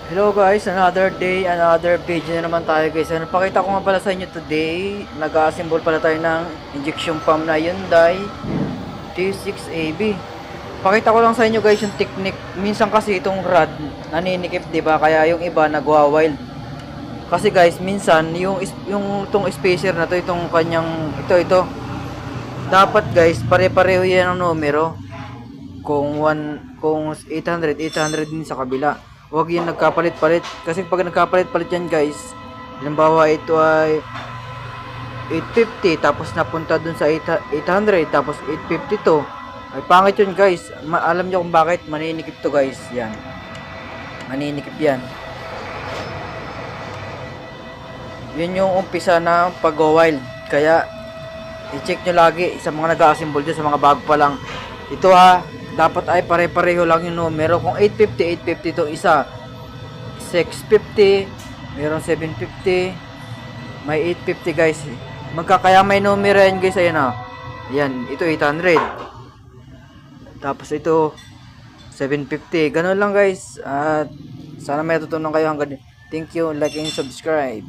Hello guys, another day, another video na naman tayo guys. Napakita ko nga pala sa inyo today, nag-assemble pala tayo ng injection pump na Hyundai T6AB. Pakita ko lang sa inyo guys yung technique. Minsan kasi itong rod naninikip, 'di ba? Kaya yung iba nagwa-wild. Kasi guys, minsan yung itong spacer na to, itong kanyang ito. Dapat guys, pare-pareho 'yan ang numero. Kung 800 din sa kabila. Huwag yung nagkapalit-palit. Kasi pag nagkapalit-palit yan guys, halimbawa ito ay 850 tapos napunta dun sa 800 tapos 852. Ay pangit yun guys. Alam nyo kung bakit maninikip to guys. Yan. Maninikip yan. Yun yung umpisa na pag-wild. Kaya i-check nyo lagi sa mga nag-assemble dyan, sa mga bago pa lang. Ito ha, dapat ay pare-pareho lang yung numero. Kung 850 to isa, 650, mayroon 750, may 850 guys. Kaya may numero yan guys, ayan ha. Yan, ito 800. Tapos ito 750. Ganun lang guys. At sana may natutunan kayo hanggang. Thank you, like and subscribe.